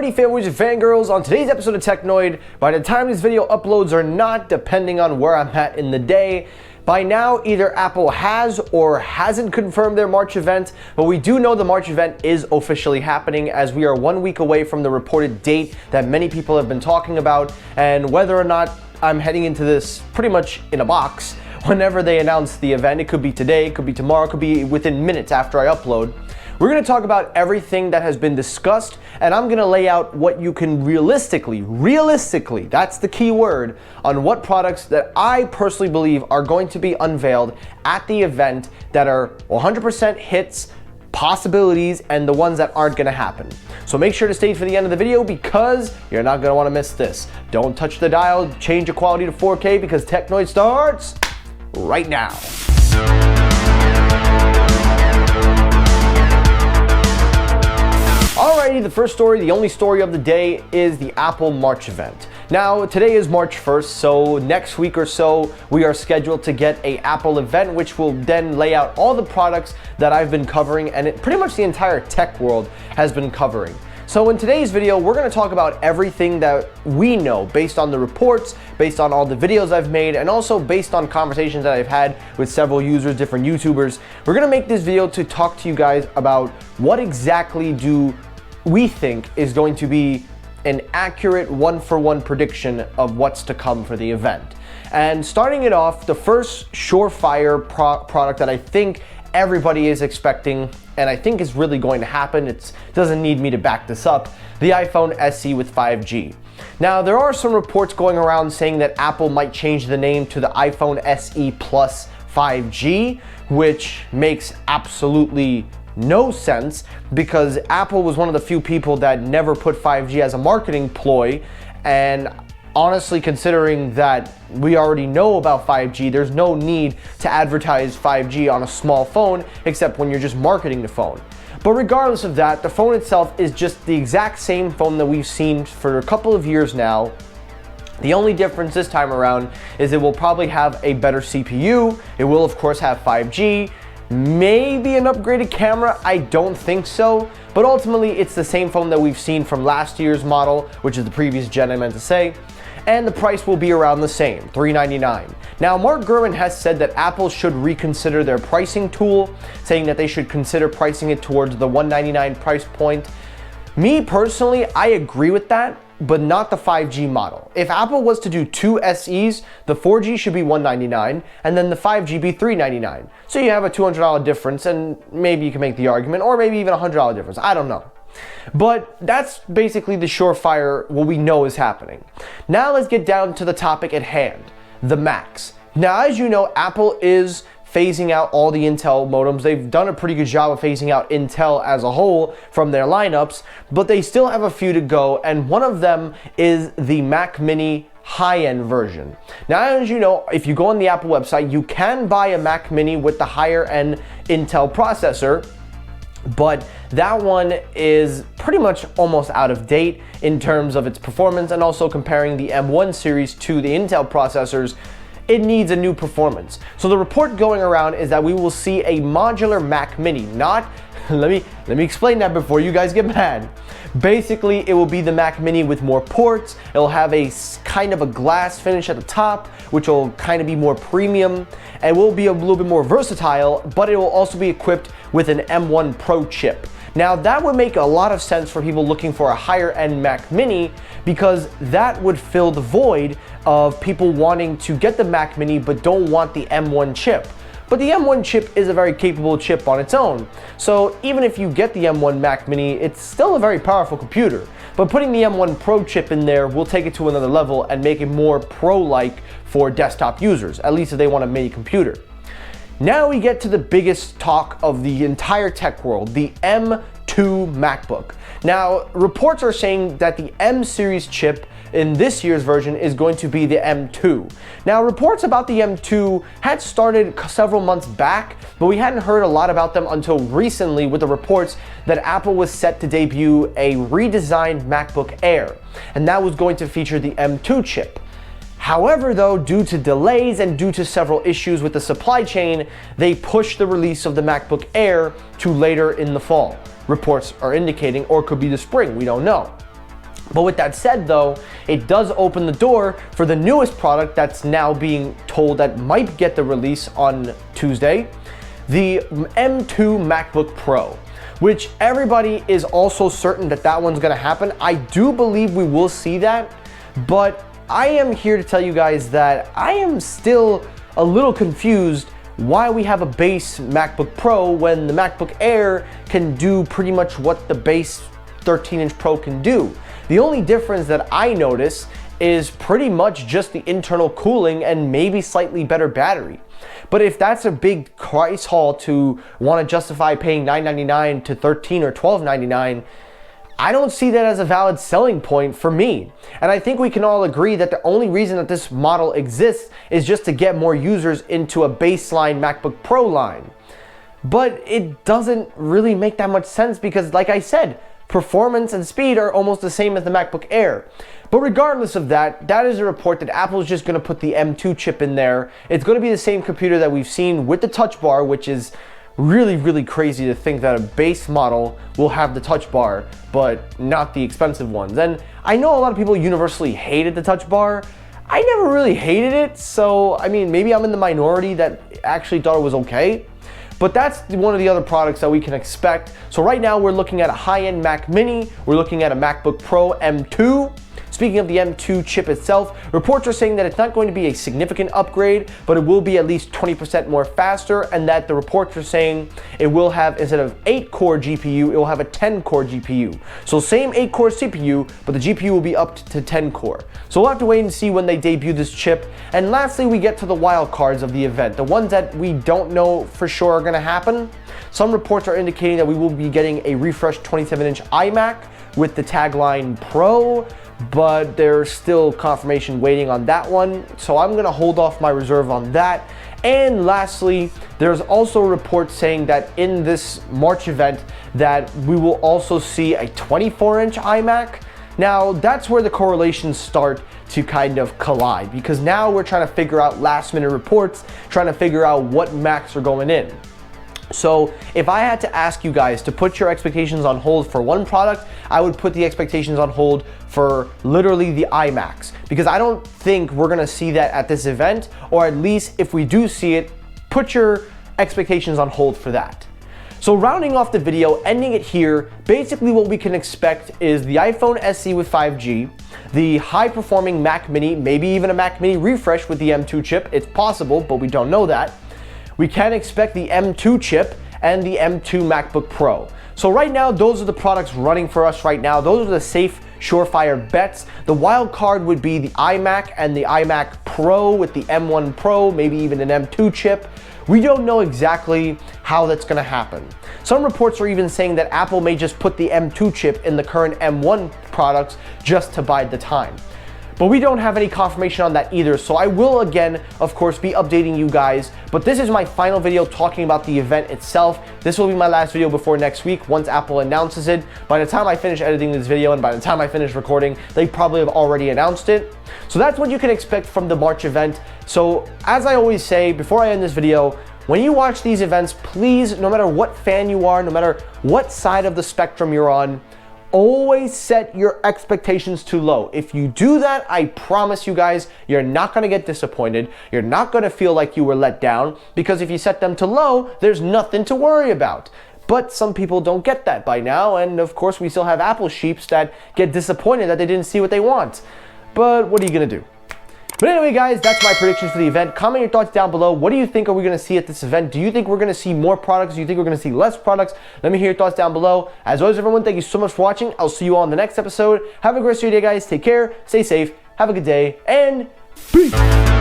Alrighty, fanboys and fangirls, on today's episode of Technoid, by the time this video uploads or not, depending on where I'm at in the day, by now either Apple has or hasn't confirmed their March event, but we do know the March event is officially happening as we are 1 week away from the reported date that many people have been talking about, and whether or not I'm heading into this pretty much in a box whenever they announce the event. It could be today, it could be tomorrow, it could be within minutes after I upload. We're going to talk about everything that has been discussed, and I'm going to lay out what you can realistically, that's the key word, on what products that I personally believe are going to be unveiled at the event that are 100% hits, possibilities, and the ones that aren't going to happen. So make sure to stay for the end of the video because you're not going to want to miss this. Don't touch the dial, change your quality to 4K because Technoid starts right now. Alrighty, the first story, the only story of the day, is the Apple March event. Now, today is March 1st, so next week or so, we are scheduled to get a Apple event, which will then lay out all the products that I've been covering, and pretty much the entire tech world has been covering. So in today's video, we're going to talk about everything that we know based on the reports, based on all the videos I've made, and also based on conversations that I've had with several users, different YouTubers. We're going to make this video to talk to you guys about what exactly do we think is going to be an accurate one-for-one prediction of what's to come for the event. And starting it off, the first surefire product that I think everybody is expecting, and I think is really going to happen, it doesn't need me to back this up, the iPhone SE with 5G. Now, there are some reports going around saying that Apple might change the name to the iPhone SE Plus 5G, which makes absolutely no sense because Apple was one of the few people that never put 5G as a marketing ploy, and honestly, considering that we already know about 5G, there's no need to advertise 5G on a small phone except when you're just marketing the phone. But regardless of that, the phone itself is just the exact same phone that we've seen for a couple of years now. The only difference this time around is it will probably have a better CPU. It will of course have 5G, maybe an upgraded camera, I don't think so, but ultimately it's the same phone that we've seen from last year's model, which is the previous gen I meant to say, and the price will be around the same, $399. Now, Mark Gurman has said that Apple should reconsider their pricing tool, saying that they should consider pricing it towards the $199 price point. Me personally, I agree with that, but not the 5G model. If Apple was to do two SEs, the 4G should be $199 and then the 5G be $399. So you have a $200 difference, and maybe you can make the argument, or maybe even a $100 difference, I don't know. But that's basically the surefire, what we know is happening. Now let's get down to the topic at hand, the Macs. Now, as you know, Apple is phasing out all the Intel modems. They've done a pretty good job of phasing out Intel as a whole from their lineups, but they still have a few to go, and one of them is the Mac Mini high-end version. Now, as you know, if you go on the Apple website, you can buy a Mac Mini with the higher-end Intel processor, but that one is pretty much almost out of date in terms of its performance, and also comparing the M1 series to the Intel processors, it needs a new performance. So the report going around is that we will see a modular Mac Mini, not, let me explain that before you guys get mad. Basically, it will be the Mac Mini with more ports. It'll have a kind of a glass finish at the top, which will kind of be more premium, and will be a little bit more versatile, but it will also be equipped with an M1 Pro chip. Now, that would make a lot of sense for people looking for a higher end Mac Mini, because that would fill the void of people wanting to get the Mac Mini but don't want the M1 chip. But the M1 chip is a very capable chip on its own. So even if you get the M1 Mac Mini, it's still a very powerful computer. But putting the M1 Pro chip in there will take it to another level and make it more pro-like for desktop users, at least if they want a mini computer. Now we get to the biggest talk of the entire tech world, the M2 MacBook. Now, reports are saying that the M series chip in this year's version is going to be the M2. Now, reports about the M2 had started several months back, but we hadn't heard a lot about them until recently with the reports that Apple was set to debut a redesigned MacBook Air, and that was going to feature the M2 chip. However, though, due to delays and due to several issues with the supply chain, they pushed the release of the MacBook Air to later in the fall. Reports are indicating, or could be the spring, we don't know. But with that said though, it does open the door for the newest product that's now being told that might get the release on Tuesday, the M2 MacBook Pro, which everybody is also certain that that one's gonna happen. I do believe we will see that, but I am here to tell you guys that I am still a little confused why we have a base MacBook Pro when the MacBook Air can do pretty much what the base 13-inch Pro can do. The only difference that I notice is pretty much just the internal cooling and maybe slightly better battery. But if that's a big price haul to want to justify paying $999 to $13 or $12.99, I don't see that as a valid selling point for me. And I think we can all agree that the only reason that this model exists is just to get more users into a baseline MacBook Pro line. But it doesn't really make that much sense because, like I said, performance and speed are almost the same as the MacBook Air. But regardless of that, that is a report that Apple is just going to put the M2 chip in there. It's going to be the same computer that we've seen with the Touch Bar, which is really crazy to think that a base model will have the Touch Bar, but not the expensive ones. And I know a lot of people universally hated the Touch Bar. I never really hated it, so I mean, maybe I'm in the minority that actually thought it was okay. But that's one of the other products that we can expect. So right now we're looking at a high-end Mac Mini. We're looking at a MacBook Pro M2. Speaking of the M2 chip itself, reports are saying that it's not going to be a significant upgrade, but it will be at least 20% more faster, and that the reports are saying it will have, instead of 8-core GPU, it will have a 10-core GPU. So same 8-core CPU, but the GPU will be up to 10-core. So we'll have to wait and see when they debut this chip. And lastly, we get to the wild cards of the event, the ones that we don't know for sure are going to happen. Some reports are indicating that we will be getting a refreshed 27-inch iMac with the tagline Pro, but there's still confirmation waiting on that one, so I'm gonna hold off my reserve on that. And lastly, there's also reports saying that in this March event that we will also see a 24-inch iMac. Now that's where the correlations start to kind of collide, because now we're trying to figure out last-minute reports, trying to figure out what Macs are going in. So if I had to ask you guys to put your expectations on hold for one product, I would put the expectations on hold for literally the iMacs, because I don't think we're gonna see that at this event, or at least if we do see it, put your expectations on hold for that. So rounding off the video, ending it here, basically what we can expect is the iPhone SE with 5G, the high-performing Mac Mini, maybe even a Mac Mini refresh with the M2 chip. It's possible, but we don't know that. We can expect the M2 chip and the M2 MacBook Pro. So right now, those are the products running for us right now. Those are the safe, surefire bets. The wild card would be the iMac and the iMac Pro with the M1 Pro, maybe even an M2 chip. We don't know exactly how that's gonna happen. Some reports are even saying that Apple may just put the M2 chip in the current M1 products just to bide the time. But we don't have any confirmation on that either, so I will again, of course, be updating you guys. But this is my final video talking about the event itself. This will be my last video before next week once Apple announces it. By the time I finish editing this video and by the time I finish recording, they probably have already announced it. So that's what you can expect from the March event. So as I always say before I end this video, when you watch these events, please, no matter what fan you are, no matter what side of the spectrum you're on, always set your expectations too low. If you do that, I promise you guys, you're not gonna get disappointed. You're not gonna feel like you were let down, because if you set them too low, there's nothing to worry about. But some people don't get that by now, and of course we still have Apple sheeps that get disappointed that they didn't see what they want. But what are you gonna do? But anyway guys, that's my predictions for the event. Comment your thoughts down below. What do you think are we going to see at this event? Do you think we're going to see more products? Do you think we're going to see less products? Let me hear your thoughts down below. As always everyone, thank you so much for watching. I'll see you all in the next episode. Have a great rest of your day guys. Take care, stay safe, have a good day, and peace!